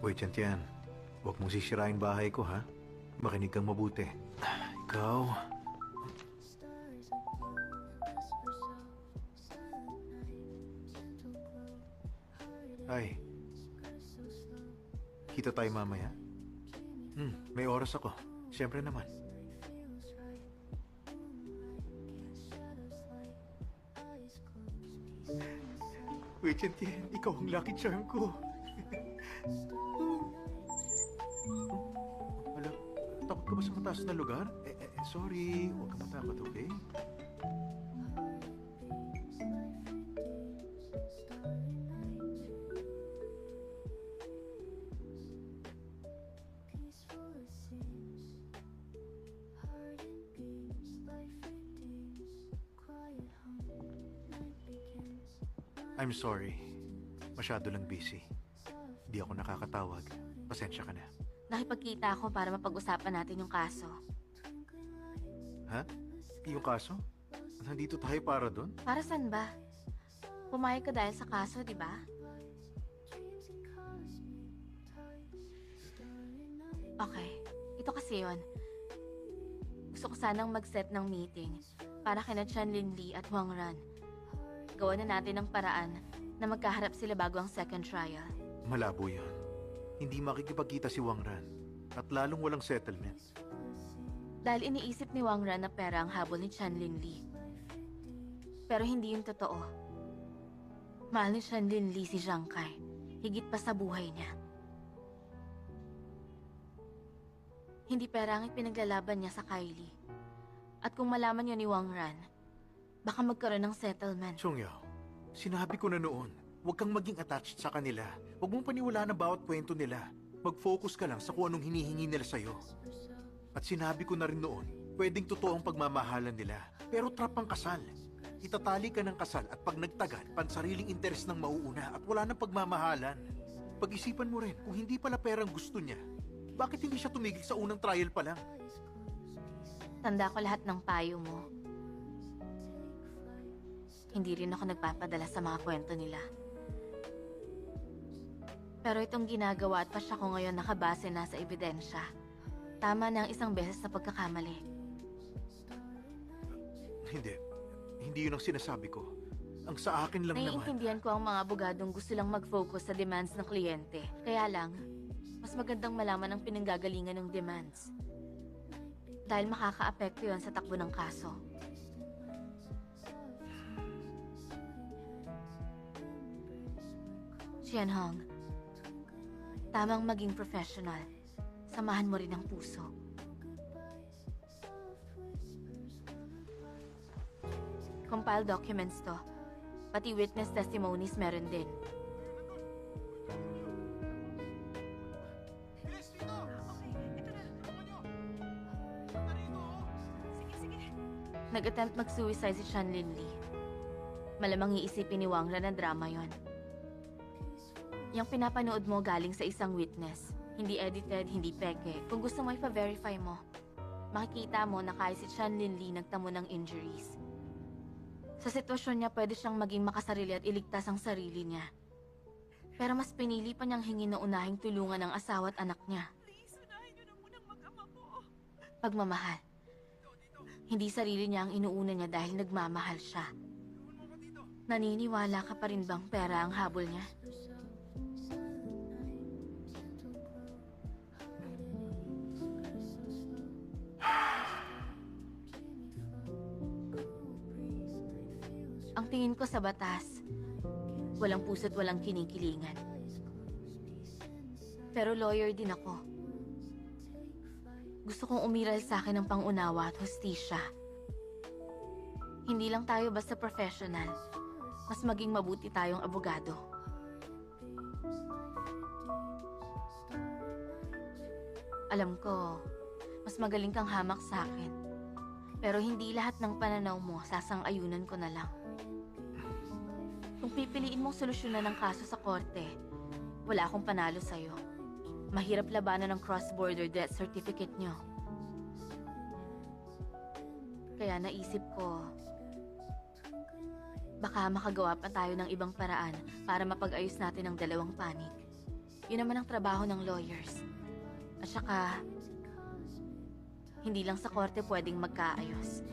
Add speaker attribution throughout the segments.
Speaker 1: Wait, Tiyan. Huwag mong sisirain bahay ko, ha? Makinig kang mabuti. Ikaw... Ay, kita tayo mamaya. May oras ako. Siyempre naman. Wait, Tiyan. Ikaw ang lucky charm ko. Wala, takot ka ba sa mataas na lugar? Sorry. Huwag ka matakot, okay? I'm sorry. Masyado lang busy. Di ako nakakatawag. Pasensya ka na.
Speaker 2: Nakipagkita ako para mapag-usapan natin yung kaso.
Speaker 1: Ha? Yung kaso? Nandito tayo para doon?
Speaker 2: Para saan ba? Pumayag ka dahil sa kaso, di ba? Okay, ito kasi yun. Gusto ko sanang mag-set ng meeting para kina Chanlin Lee at Huang Ran. Gawa na natin ang paraan na magkaharap sila bago ang second trial.
Speaker 1: Malabo yun. Hindi makikipagkita si Wang Ran. At lalong walang settlement.
Speaker 2: Dahil iniisip ni Wang Ran na pera ang habol ni Chanlin Lee. Pero hindi yung totoo. Mahal ni Chanlin Lee si Zhang Kai. Higit pa sa buhay niya. Hindi pera ang ipinaglalaban niya sa Kylie. At kung malaman niya ni Wang Ran, baka magkaroon ng settlement.
Speaker 1: Chongyao, sinabi ko na noon, huwag kang maging attached sa kanila. Huwag mong paniwalaan ang bawat kwento nila. Mag-focus ka lang sa kung anong hinihingi nila sa'yo. At sinabi ko na rin noon, pwedeng totoo ang pagmamahalan nila. Pero trap ang kasal. Itatali ka ng kasal at pag nagtagal, pansariling interes ng mauuna at wala nang pagmamahalan. Pag-isipan mo rin, kung hindi pala perang gusto niya, bakit hindi siya tumigil sa unang trial pa lang?
Speaker 2: Tanda ko lahat ng payo mo. Hindi rin ako nagpapadala sa mga kwento nila. Pero itong ginagawa at pasya ko ngayon nakabase na sa ebidensya. Tama na ang isang beses na pagkakamali.
Speaker 1: Hindi. Hindi yun ang sinasabi ko. Ang sa akin lang naman...
Speaker 2: Naiintindihan ko ang mga abogadong gusto lang mag-focus sa demands ng kliyente. Kaya lang, mas magandang malaman ang pinanggagalingan ng demands. Dahil makakaapekto yon sa takbo ng kaso. Xianhong, tamang maging professional. Samahan mo rin ang puso. Compile documents to. Pati witness testimonies meron din. Nag-attempt mag-suicide si Chanlin Lee. Malamang iisipin ni Wang Ran na drama yon. Yung pinapanood mo galing sa isang witness. Hindi edited, hindi peke. Kung gusto mo ipa-verify mo, makikita mo na kahit si Chanlin Lee nagtamo ng injuries. Sa sitwasyon niya, pwede siyang maging makasarili at iligtas ang sarili niya. Pero mas pinili pa niyang hingin na unahing tulungan ang asawa at anak niya.
Speaker 3: Please, unahin niyo na munang mag-ama ko.
Speaker 2: Pagmamahal. Hindi sarili niya ang inuuna niya dahil nagmamahal siya. Naniniwala ka pa rin bang pera ang habol niya? Ang tingin ko sa batas, walang puso't walang kinikilingan. Pero lawyer din ako. Gusto kong umiral sa akin ng pangunawa at hustisya. Hindi lang tayo basta professional, mas maging mabuti tayong abogado. Alam ko, mas magaling kang hamak sa akin. Pero hindi lahat ng pananaw mo sasang-ayunan ko na lang. Kung pipiliin mong solusyonan ng kaso sa korte, wala akong panalo sa'yo. Mahirap labanan ng cross-border death certificate nyo. Kaya naisip ko, baka makagawa pa tayo ng ibang paraan para mapag-ayos natin ang dalawang panig. Yun naman ang trabaho ng lawyers. At saka, hindi lang sa korte pwedeng magkaayos.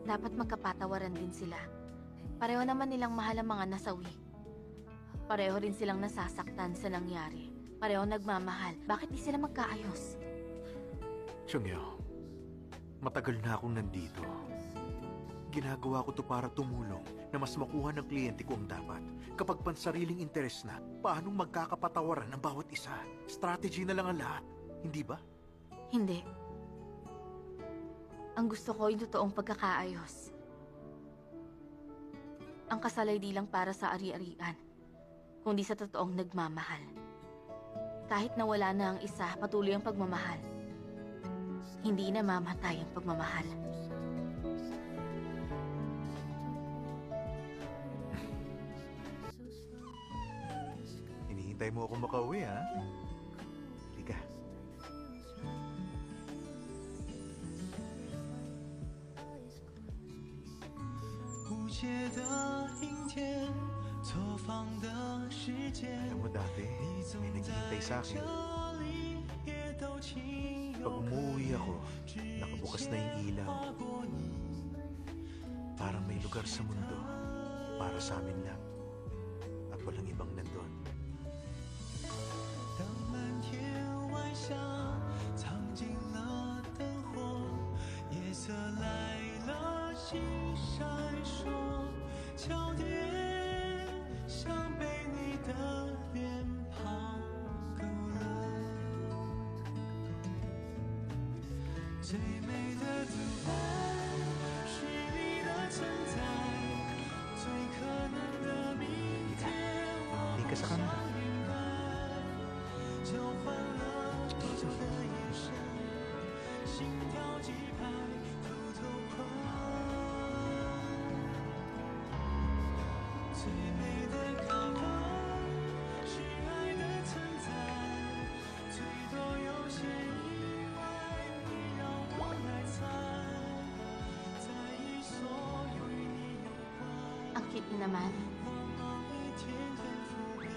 Speaker 2: Dapat magkapatawaran din sila. Pareho naman nilang mahal ang mga nasawi. Pareho rin silang nasasaktan sa nangyari. Pareho nagmamahal. Bakit di sila magkaayos?
Speaker 1: Chongyao, matagal na akong nandito. Ginagawa ko to para tumulong na mas makuha ng kliyente ko ang dapat. Kapag pansariling interes na, paano magkakapatawaran ang bawat isa? Strategy na lang ang lahat, hindi ba?
Speaker 2: Hindi. Ang gusto ko yung totoong pagkakaayos. Ang kasal ay di lang para sa ari-arian, kundi sa totoong nagmamahal. Kahit nawala na ang isa, patuloy ang pagmamahal. Hindi na mamatay ang pagmamahal.
Speaker 1: Hinihintay mo akong makauwi, ha? Halika.
Speaker 4: 无解的阴天，错放的时间，
Speaker 1: Alam mo dati,
Speaker 4: 你总
Speaker 1: may
Speaker 4: 在
Speaker 1: naghihintay sa
Speaker 4: 这
Speaker 1: akin.
Speaker 4: 里，也都情
Speaker 1: Pag
Speaker 4: 有
Speaker 1: umuwi ako, nakabukas na yung ilaw.
Speaker 4: 划过你。
Speaker 1: Parang may lugar sa mundo para sa amin lang. At walang ibang nandun.
Speaker 4: 当蓝天晚上藏进了灯火，夜色来了，星闪烁，桥叠像被你的脸庞勾勒。最美的独白是你的存在，最可能的明天，我
Speaker 1: Hindi ka sa kanila.
Speaker 4: 交换了多久的眼神，心跳几拍，偷偷狂。最美的开放是爱的存在，最多有些意外会让我来猜，在意所有与你有关，
Speaker 2: Ang cute niya naman.
Speaker 4: 往往一天天覆盖。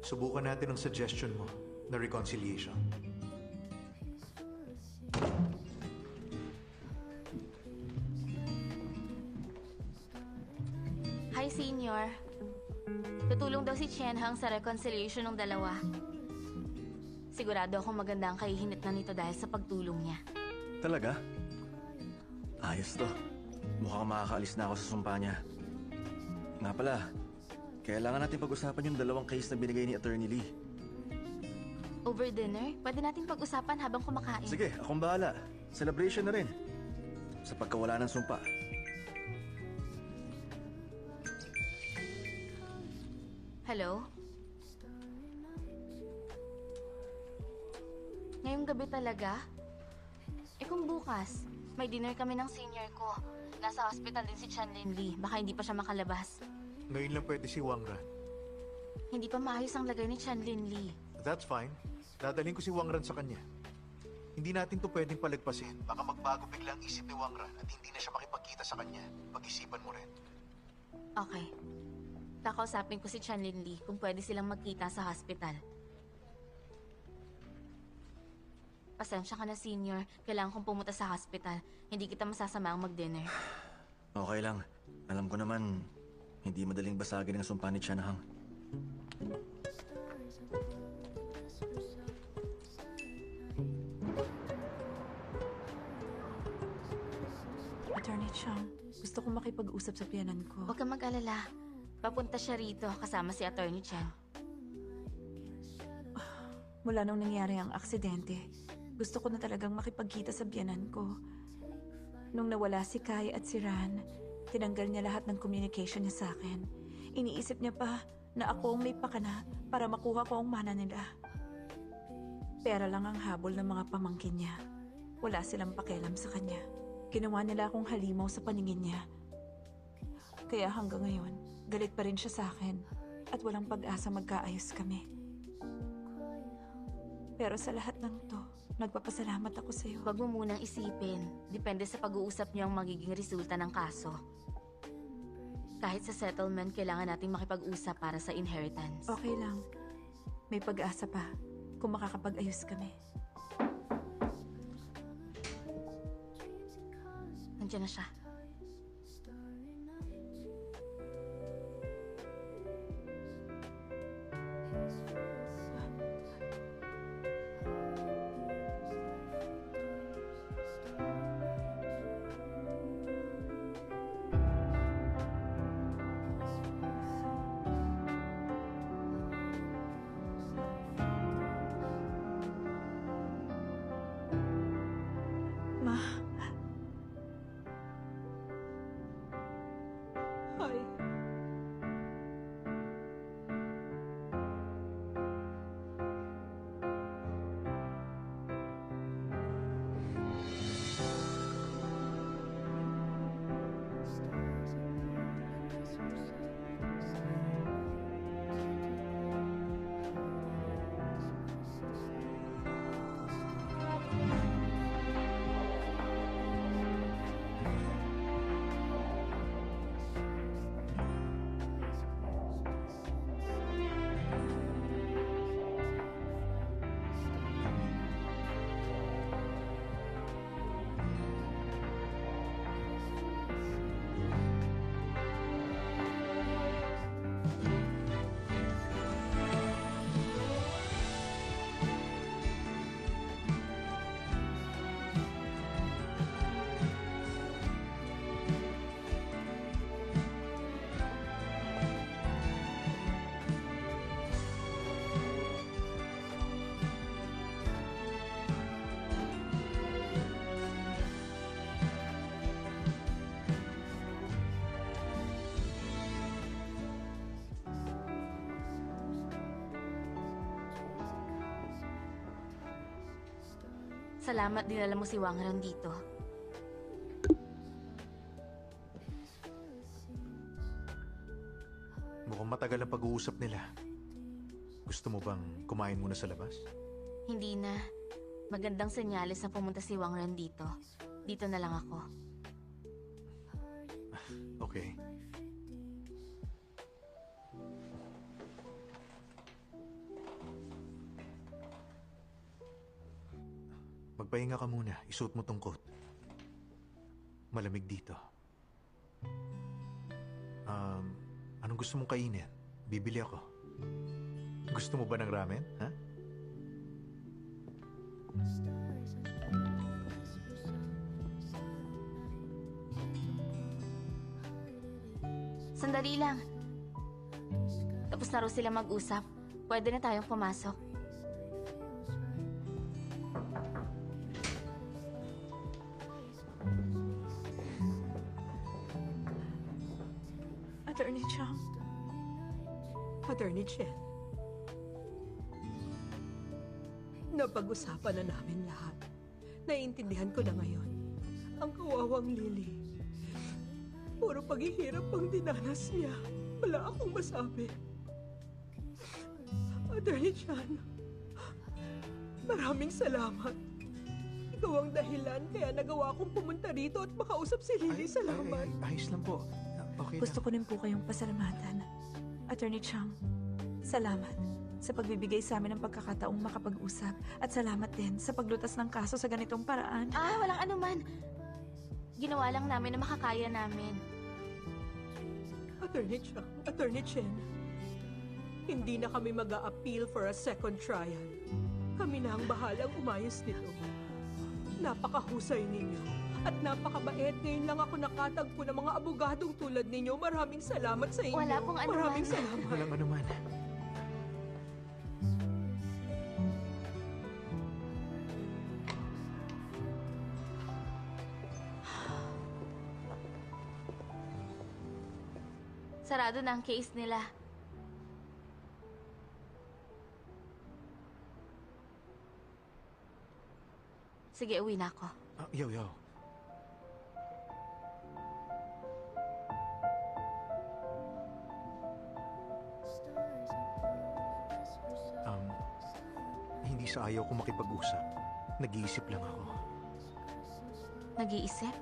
Speaker 1: Subukan natin ang suggestion mo na reconciliation.
Speaker 2: Hi, Senior. Tutulong daw si Chen-hang sa reconciliation ng dalawa. Sigurado akong maganda ang kahihinat na nito dahil sa pagtulong niya.
Speaker 5: Talaga? Ayos to. Mukhang makakaalis na ako sa sumpa niya. Nga pala, kailangan natin pag-usapan yung dalawang case na binigay ni Attorney Lee.
Speaker 2: Over dinner, pwede natin pag-usapan habang kumakain.
Speaker 5: Sige, akong bahala. Celebration na rin. Sa pagkawala ng sumpa.
Speaker 2: Hello? Ngayong gabi talaga? Eh kung bukas, may dinner kami ng senior ko. Nasa hospital din si Chanlin Lee. Baka hindi pa siya makalabas.
Speaker 1: Ngayon lang pwede si Wang Ran.
Speaker 2: Hindi pa maayos ang lagay ni Chanlin Lee.
Speaker 1: That's fine. Dadalhin ko si Wang Ran sa kanya. Hindi natin to pwedeng palagpasin. Baka magbago bigla ang isip ni Wang Ran at hindi na siya makipagkita sa kanya. Pag-isipan mo rin.
Speaker 2: Okay. Kakausapin ko si Chanlin Lee kung pwede silang magkita sa hospital. Pasensya ka na, senior. Kailangan kong pumunta sa hospital. Hindi kita masasamaang mag-dinner.
Speaker 5: Okay lang. Alam ko naman, hindi madaling basagin ang sumpa ni Chen-hang.
Speaker 3: Attorney Chang, gusto ko makipag-usap sa piyanan ko.
Speaker 2: Huwag kang mag-alala. Papunta siya rito kasama si Attorney Chen.
Speaker 3: Mula nung nangyari ang aksidente, Gusto ko na talagang makipagkita sa biyanan ko. Nung nawala si Kai at si Ran, tinanggal niya lahat ng communication niya sa akin. Iniisip niya pa na ako ang may pakana para makuha ko ang mana nila. Pera lang ang habol ng mga pamangkin niya. Wala silang pakialam sa kanya. Ginawa nila akong halimaw sa paningin niya. Kaya hanggang ngayon, galit pa rin siya sa akin at walang pag-asa magkaayos kami. Pero sa lahat ng to, nagpapasalamat ako sa iyo.
Speaker 2: Huwag mo munang isipin. Depende sa pag-uusap niyo ang magiging resulta ng kaso. Kahit sa settlement, kailangan nating makipag-usap para sa inheritance.
Speaker 3: Okay lang. May pag-asa pa kung makakapag-ayos kami.
Speaker 2: Nandiyan na siya.
Speaker 3: Ma. Hi.
Speaker 2: Salamat dinala mo si Wang Ran dito.
Speaker 1: Mukhang matagal ang pag-uusap nila. Gusto mo bang kumain muna sa labas?
Speaker 2: Hindi na. Magandang senyales na pumunta si Wang Ran dito. Dito na lang ako.
Speaker 1: Okay. Magpahinga ka muna. Isuot mo tong coat. Malamig dito. Anong gusto mong kainin? Bibili ako. Gusto mo ba ng ramen? Ha?
Speaker 2: Sandali lang. Tapos na raw sila mag-usap. Pwede na tayong pumasok.
Speaker 3: Attorney Chang.
Speaker 6: Attorney Chen, napag-usapan na namin lahat. Naiintindihan ko na ngayon. Ang kawawang Lily. Puro paghihirap ang dinanas niya. Wala akong masabi. Attorney Chan, maraming salamat. Ikaw ang dahilan kaya nagawa kong pumunta rito at makausap si Lily. Salamat.
Speaker 1: Ayos lang po. Okay
Speaker 3: Gusto
Speaker 1: lang.
Speaker 3: ko rin po kayong pasalamatan. Attorney Chang, salamat sa pagbibigay sa amin ng pagkakataong makapag-usap at salamat din sa paglutas ng kaso sa ganitong paraan.
Speaker 2: Walang anuman. Ginawa lang namin na makakaya namin.
Speaker 6: Attorney Chang, Attorney Chen, hindi na kami mag-a-appeal for a second trial. Kami na ang bahalang umayos nito. Napakahusay ninyo at napakabait. Ngayon lang ako nakatagpo ng mga abogadong tulad ninyo. Maraming salamat sa inyo.
Speaker 2: Wala pong anuman.
Speaker 6: Maraming salamat.
Speaker 1: Walang anuman.
Speaker 2: Sarado na ang case nila. Sige, uwi na ako.
Speaker 1: Yaw. Hindi sa ayaw ko makipag-usap. Nag-iisip lang ako.
Speaker 2: Nag-iisip?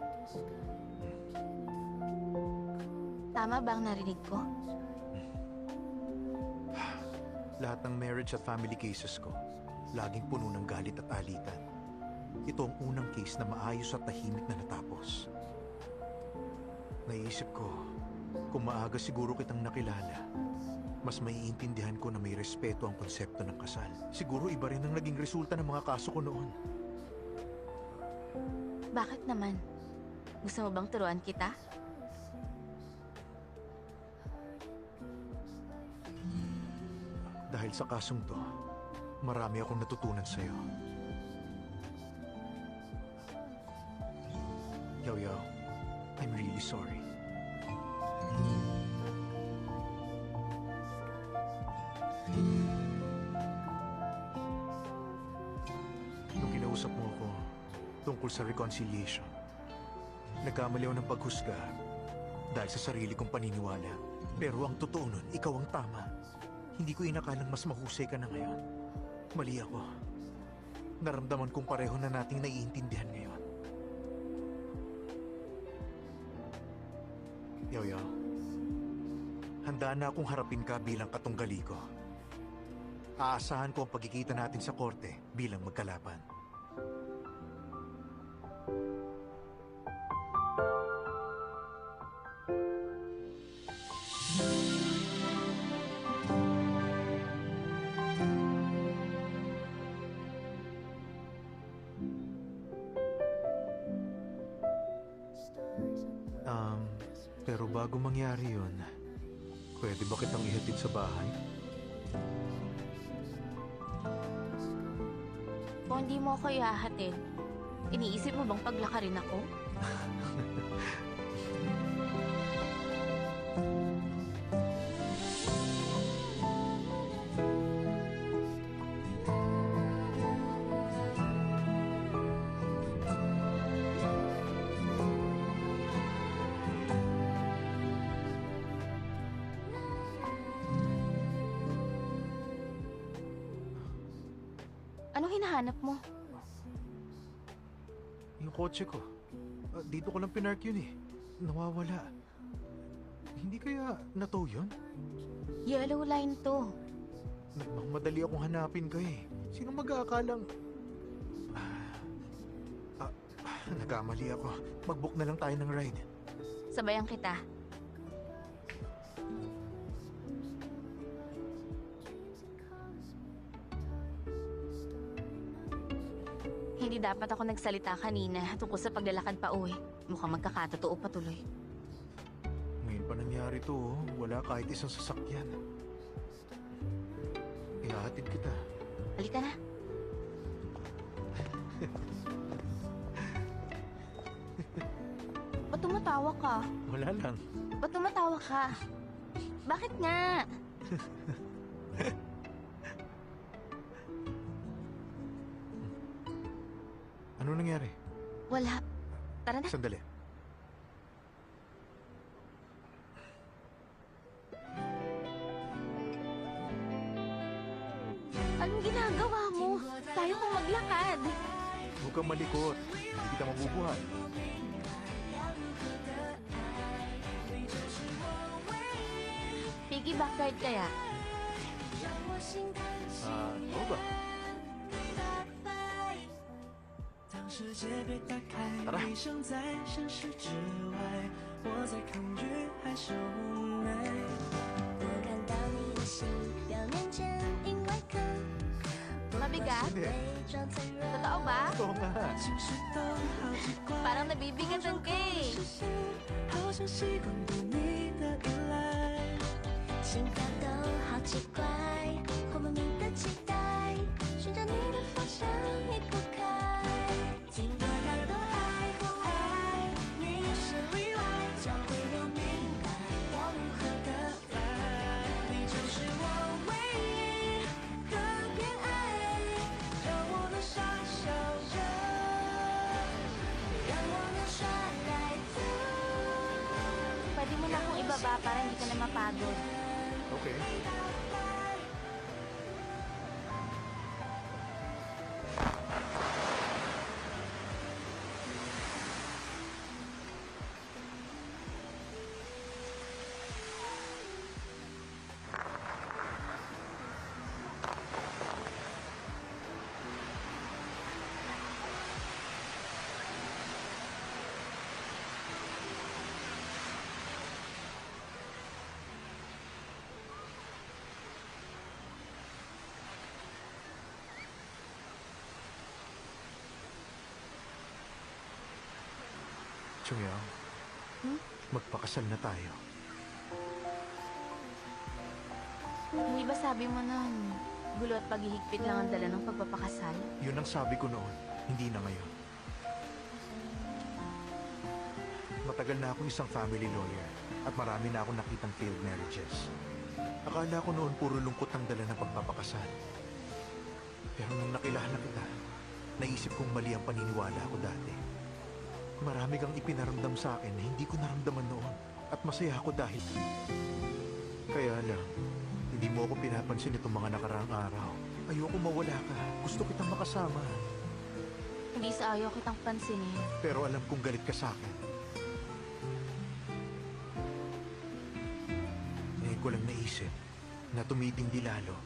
Speaker 2: Tama ba ang narinig ko?
Speaker 1: Lahat ng marriage at family cases ko, laging puno ng galit at alitan. Ito ang unang case na maayos at tahimik na natapos. Naisip ko, kung maaga siguro kitang nakilala, mas maiintindihan ko na may respeto ang konsepto ng kasal. Siguro iba rin ang naging resulta ng mga kaso ko noon.
Speaker 2: Bakit naman? Gusto mo bang turuan kita?
Speaker 1: Dahil sa kasong to, marami akong natutunan sa'yo. Yaw, I'm really sorry. Nung kinausap mo ako tungkol sa reconciliation, nagkamali ako ng paghusga dahil sa sarili kong paniniwala. Pero ang totoo nun, ikaw ang tama. Hindi ko inakalang mas mahusay ka na ngayon. Mali ako. Naramdaman kong pareho na nating naiintindihan ngayon. Yaw, handa na akong harapin ka bilang katunggali ko. Aasahan ko ang pagkikita natin sa korte bilang magkalaban. Pero bago mangyari yun, pwede ba kitang ihatid sa bahay?
Speaker 2: Kung hindi mo ako ihahatid, iniisip mo bang paglakarin ako? Anong hinahanap mo?
Speaker 1: Yung kotse ko. Dito ko lang pinark yun eh. Nawawala. Hindi kaya natow yun?
Speaker 2: Yellow line to.
Speaker 1: Nagmamadali akong hanapin ka eh. Sino mag-aakalang... nagkamali ako. Mag-book na lang tayo ng ride.
Speaker 2: Sabayan kita. Hindi dapat ako nagsalita kanina tungkol sa paglalakad pa uwi. Mukhang magkakatotoo pa tuloy.
Speaker 1: Ngayon pa nangyari to, oh. Wala kahit isang sasakyan. Ihahatid kita.
Speaker 2: Halika na. Ba't tumatawa ka?
Speaker 1: Wala lang.
Speaker 2: Ba't tumatawa ka? Bakit nga?
Speaker 1: Ano nangyari?
Speaker 2: Wala. Tara na.
Speaker 1: Sandali.
Speaker 2: Anong ginagawa mo? Tayo kong maglakad.
Speaker 1: Huwag kang malikot. Hindi kita mabubuhat.
Speaker 2: Piggyback ride kaya?
Speaker 1: Oo ba?
Speaker 4: 当世界被打开，
Speaker 1: Tara.
Speaker 4: 你生在现实之外，我在抗拒还是无奈。
Speaker 7: 我看到你的心，表面坚硬外壳，
Speaker 2: Mabigat?
Speaker 1: Hindi.
Speaker 7: 伪装脆弱。
Speaker 2: Totoo ba?
Speaker 1: Oo nga.
Speaker 4: 情绪都好奇怪，
Speaker 2: Parang nabibigatan ka eh.
Speaker 4: 视线好像习惯对你的依赖。
Speaker 7: 心跳都好奇怪，我莫名的期待，顺着你的方向离不开。经过太多爱和爱，你也是例外，教会我明白要如何的
Speaker 2: para hindi ka na mapagod.
Speaker 1: Okay. Chungyang, magpakasal na tayo.
Speaker 2: Hindi ba sabi mo nun, gulo at paghihigpit lang ang dala ng pagpapakasal?
Speaker 1: Yun ang sabi ko noon, hindi na ngayon. Matagal na akong isang family lawyer at marami na akong nakitang failed marriages. Akala ko noon puro lungkot ang dala ng pagpapakasal. Pero nung nakilala kita, naisip kong mali ang paniniwala ko dati. Marami kang ipinaramdam sa akin na hindi ko naramdaman noon at masaya ako dahil. Kaya lang, hindi mo ako pinapansin itong mga nakaraang araw. Ayoko mawala ka. Gusto kitang makasama.
Speaker 2: Hindi sa ayaw kitang pansinin.
Speaker 1: Pero alam kong galit ka sa akin. Ngayon ko lang naisip na tumitindi lalo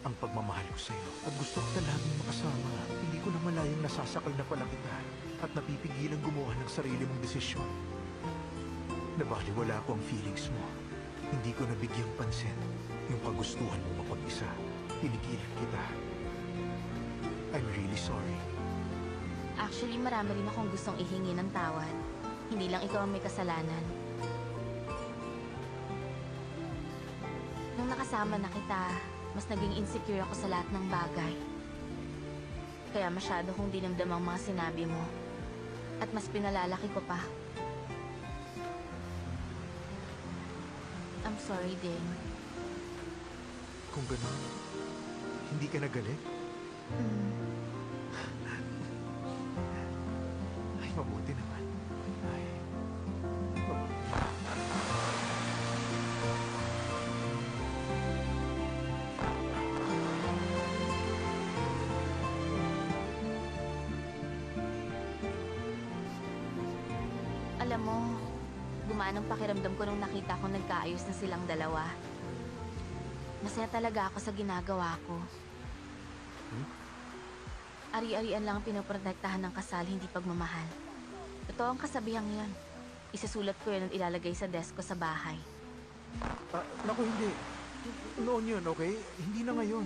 Speaker 1: ang pagmamahal ko sa'yo. At gusto kita laging makasama. Hindi ko na malayong nasasakal na pala kita at napipigilan gumawa ng sarili mong desisyon. Nabaliwala ko ang feelings mo. Hindi ko nabigyang pansin yung kagustuhan mo mapag-isa. Pinigilan kita. I'm really sorry.
Speaker 2: Actually, marami rin akong gustong ihingi ng tawad. Hindi lang ikaw ang may kasalanan. Nung nakasama na kita, mas naging insecure ako sa lahat ng bagay. Kaya masyado kong dinamdam ang mga sinabi mo. At mas pinalalaki ko pa. I'm sorry din.
Speaker 1: Kung gano'n, hindi ka nagalit? Ay, mabuti naman. Ay, mabuti.
Speaker 2: Alam mo, gumaan ang pakiramdam ko nung nakita ko nagkaayos na silang dalawa. Masaya talaga ako sa ginagawa ko. Ari-arian lang ang pinoprotektahan ng kasal, hindi pagmamahal. Totoo ang kasabihang yan. Isasulat ko yun at ilalagay sa desk ko sa bahay.
Speaker 1: Naku, hindi. Noon yun, okay? Hindi na ngayon.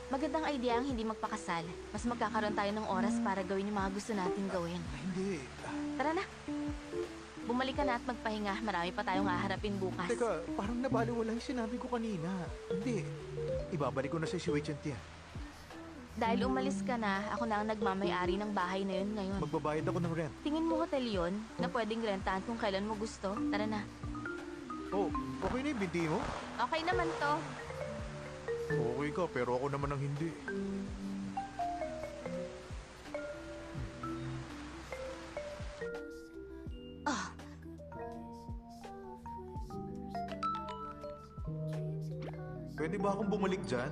Speaker 2: Magandang idea ang hindi magpakasal. Mas magkakaroon tayo ng oras para gawin yung mga gusto nating gawin.
Speaker 1: Hindi.
Speaker 2: Tara na. Bumalik ka na at magpahinga. Marami pa tayong haharapin bukas.
Speaker 1: Teka, parang nabaliwala yung sinabi ko kanina. Hindi. Ibabalik ko na sa si Wei Chen Tian.
Speaker 2: Dahil umalis ka na, ako na ang nagmamay-ari ng bahay na yun ngayon.
Speaker 1: Magbabayad ako ng rent.
Speaker 2: Tingin mo hotel yun na pwedeng rentahan kung kailan mo gusto? Tara na.
Speaker 1: Oh, okay na yung binti mo?
Speaker 2: Okay naman to.
Speaker 1: Okay ka, pero ako naman ang hindi. Pwede ba akong bumalik dyan?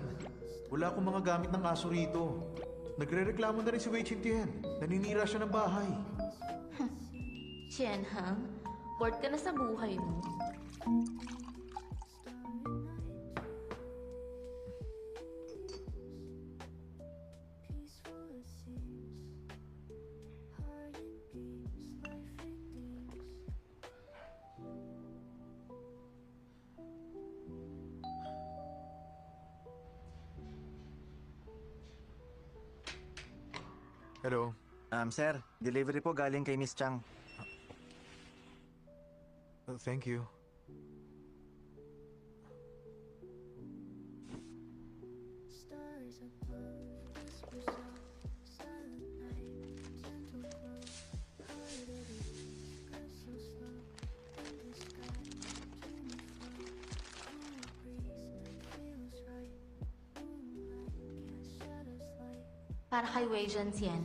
Speaker 1: Wala akong mga gamit ng aso rito. Nagre-reklamo na rin si Wei Chintian. Naninira siya ng bahay.
Speaker 2: Chen Hang, bored ka na sa buhay mo.
Speaker 1: Hello?
Speaker 5: Sir, delivery po galing kay Miss Chang.
Speaker 1: Thank you.
Speaker 7: Stars above, whispers of silent night, gentle glow, heart at ease, breath so slow, in the sky, dreaming flow, cool breeze, night feels right, moonlight can't shed us light.
Speaker 2: Para kay Wei Zhenxian,